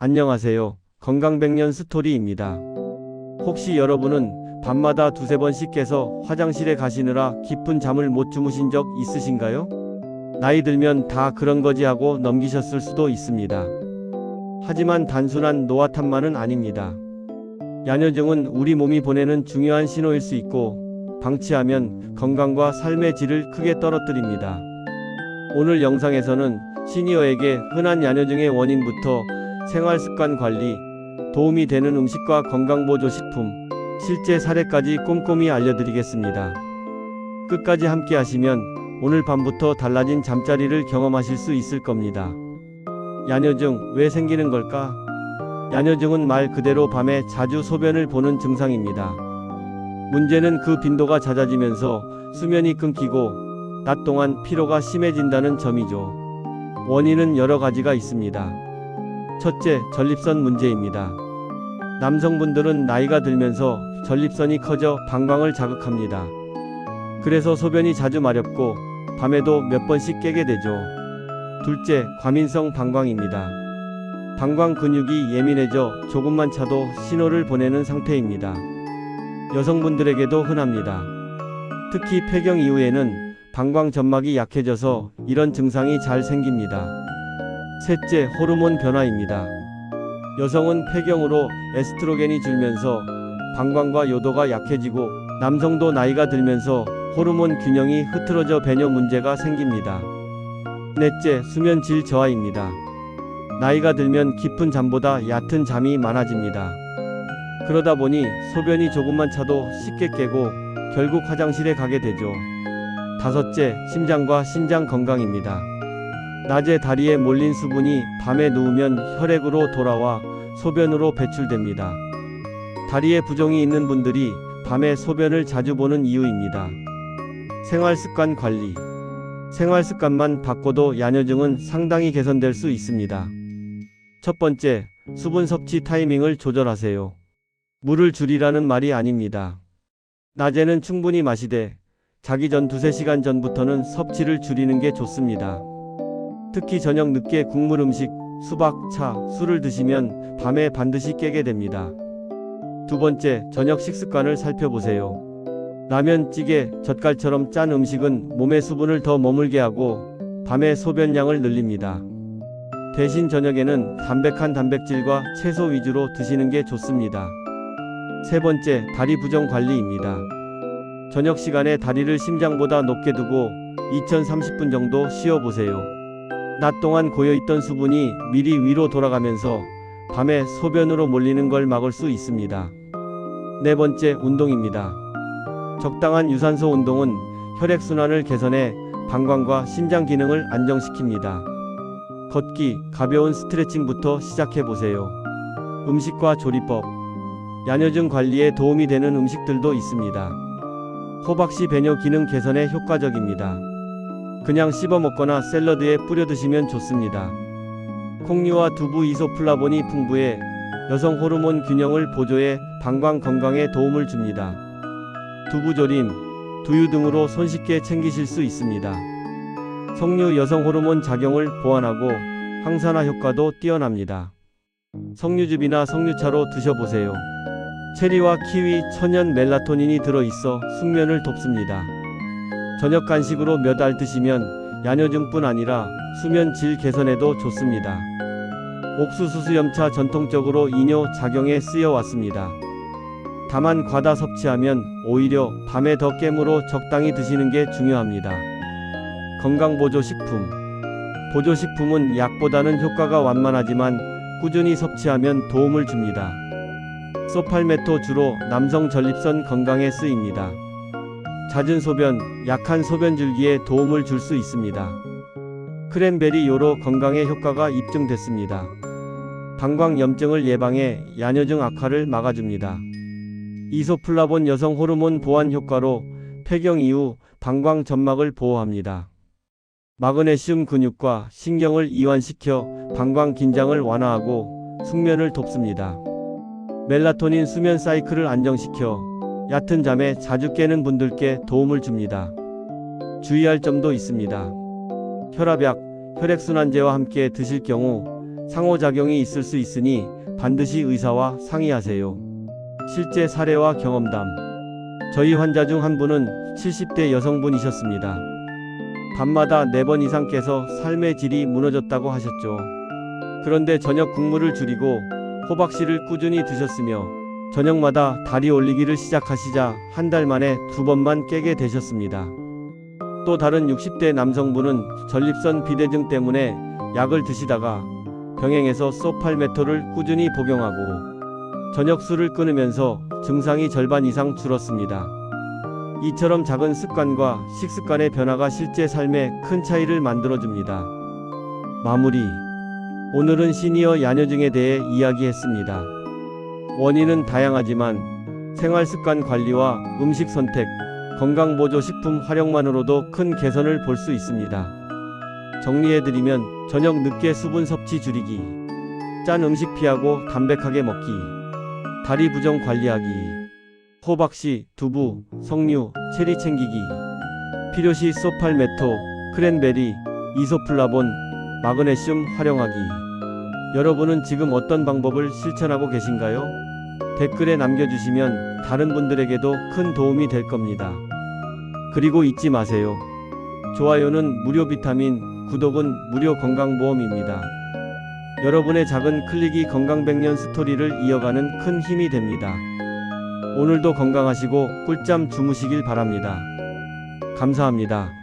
안녕하세요. 건강백년 스토리입니다. 혹시 여러분은 밤마다 두세 번씩 깨서 화장실에 가시느라 깊은 잠을 못 주무신 적 있으신가요? 나이 들면 다 그런 거지 하고 넘기셨을 수도 있습니다. 하지만 단순한 노화탄만은 아닙니다. 야뇨증은 우리 몸이 보내는 중요한 신호일 수 있고, 방치하면 건강과 삶의 질을 크게 떨어뜨립니다. 오늘 영상에서는 시니어에게 흔한 야뇨증의 원인부터 생활습관 관리, 도움이 되는 음식과 건강보조식품, 실제 사례까지 꼼꼼히 알려드리겠습니다. 끝까지 함께 하시면 오늘 밤부터 달라진 잠자리를 경험하실 수 있을 겁니다. 야뇨증, 왜 생기는 걸까? 야뇨증은 말 그대로 밤에 자주 소변을 보는 증상입니다. 문제는 그 빈도가 잦아지면서 수면이 끊기고 낮 동안 피로가 심해진다는 점이죠. 원인은 여러 가지가 있습니다. 첫째, 전립선 문제입니다. 남성분들은 나이가 들면서 전립선이 커져 방광을 자극합니다. 그래서 소변이 자주 마렵고 밤에도 몇 번씩 깨게 되죠. 둘째, 과민성 방광입니다. 방광 근육이 예민해져 조금만 차도 신호를 보내는 상태입니다. 여성분들에게도 흔합니다. 특히 폐경 이후에는 방광 점막이 약해져서 이런 증상이 잘 생깁니다. 셋째, 호르몬 변화입니다. 여성은 폐경으로 에스트로겐이 줄면서 방광과 요도가 약해지고, 남성도 나이가 들면서 호르몬 균형이 흐트러져 배뇨 문제가 생깁니다. 넷째, 수면 질 저하입니다. 나이가 들면 깊은 잠보다 얕은 잠이 많아집니다. 그러다 보니 소변이 조금만 차도 쉽게 깨고 결국 화장실에 가게 되죠. 다섯째, 심장과 신장 건강입니다. 낮에 다리에 몰린 수분이 밤에 누우면 혈액으로 돌아와 소변으로 배출됩니다. 다리에 부종이 있는 분들이 밤에 소변을 자주 보는 이유입니다. 생활습관 관리. 생활습관만 바꿔도 야뇨증은 상당히 개선될 수 있습니다. 첫 번째, 수분 섭취 타이밍을 조절하세요. 물을 줄이라는 말이 아닙니다. 낮에는 충분히 마시되 자기 전 두세 시간 전부터는 섭취를 줄이는 게 좋습니다. 특히 저녁 늦게 국물 음식, 수박, 차, 술을 드시면 밤에 반드시 깨게 됩니다. 두 번째, 저녁 식습관을 살펴보세요. 라면, 찌개, 젓갈처럼 짠 음식은 몸의 수분을 더 머물게 하고 밤에 소변량을 늘립니다. 대신 저녁에는 담백한 단백질과 채소 위주로 드시는 게 좋습니다. 세 번째, 다리 부정 관리입니다. 저녁 시간에 다리를 심장보다 높게 두고 2030분 정도 쉬어보세요. 낮 동안 고여있던 수분이 미리 위로 돌아가면서 밤에 소변으로 몰리는 걸 막을 수 있습니다. 네 번째, 운동입니다. 적당한 유산소 운동은 혈액순환을 개선해 방광과 신장 기능을 안정시킵니다. 걷기, 가벼운 스트레칭부터 시작해보세요. 음식과 조리법. 야뇨증 관리에 도움이 되는 음식들도 있습니다. 호박씨 배뇨 기능 개선에 효과적입니다. 그냥 씹어 먹거나 샐러드에 뿌려 드시면 좋습니다. 콩류와 두부 이소플라본이 풍부해 여성 호르몬 균형을 보조해 방광 건강에 도움을 줍니다. 두부조림, 두유 등으로 손쉽게 챙기실 수 있습니다. 석류 여성 호르몬 작용을 보완하고 항산화 효과도 뛰어납니다. 석류즙이나 석류차로 드셔보세요. 체리와 키위, 천연 멜라토닌이 들어있어 숙면을 돕습니다. 저녁 간식으로 몇 알 드시면 야뇨증뿐 아니라 수면 질 개선에도 좋습니다. 옥수수 수염차 전통적으로 이뇨 작용에 쓰여왔습니다. 다만 과다 섭취하면 오히려 밤에 더 깨물어 적당히 드시는 게 중요합니다. 건강보조식품. 보조식품은 약보다는 효과가 완만하지만 꾸준히 섭취하면 도움을 줍니다. 소팔메토 주로 남성 전립선 건강에 쓰입니다. 잦은 소변, 약한 소변줄기에 도움을 줄 수 있습니다. 크랜베리 요로 건강에 효과가 입증됐습니다. 방광염증을 예방해 야뇨증 악화를 막아줍니다. 이소플라본 여성 호르몬 보완 효과로 폐경 이후 방광 점막을 보호합니다. 마그네슘 근육과 신경을 이완시켜 방광 긴장을 완화하고 숙면을 돕습니다. 멜라토닌 수면 사이클을 안정시켜 얕은 잠에 자주 깨는 분들께 도움을 줍니다. 주의할 점도 있습니다. 혈압약, 혈액순환제와 함께 드실 경우 상호작용이 있을 수 있으니 반드시 의사와 상의하세요. 실제 사례와 경험담. 저희 환자 중 한 분은 70대 여성분이셨습니다. 밤마다 4번 이상 깨서 삶의 질이 무너졌다고 하셨죠. 그런데 저녁 국물을 줄이고 호박씨를 꾸준히 드셨으며 저녁마다 다리 올리기를 시작하시자 한 달 만에 2번만 깨게 되셨습니다. 또 다른 60대 남성분은 전립선 비대증 때문에 약을 드시다가 병행해서 소팔메토를 꾸준히 복용하고 저녁 술을 끊으면서 증상이 절반 이상 줄었습니다. 이처럼 작은 습관과 식습관의 변화가 실제 삶에 큰 차이를 만들어줍니다. 마무리. 오늘은 시니어 야뇨증에 대해 이야기했습니다. 원인은 다양하지만 생활습관 관리와 음식 선택, 건강보조식품 활용만으로도 큰 개선을 볼 수 있습니다. 정리해드리면 저녁 늦게 수분 섭취 줄이기, 짠 음식 피하고 담백하게 먹기, 다리 부종 관리하기, 호박씨, 두부, 석류, 체리 챙기기, 필요시 소팔메토, 크랜베리, 이소플라본, 마그네슘 활용하기. 여러분은 지금 어떤 방법을 실천하고 계신가요? 댓글에 남겨주시면 다른 분들에게도 큰 도움이 될 겁니다. 그리고 잊지 마세요. 좋아요는 무료 비타민, 구독은 무료 건강보험입니다. 여러분의 작은 클릭이 건강백년 스토리를 이어가는 큰 힘이 됩니다. 오늘도 건강하시고 꿀잠 주무시길 바랍니다. 감사합니다.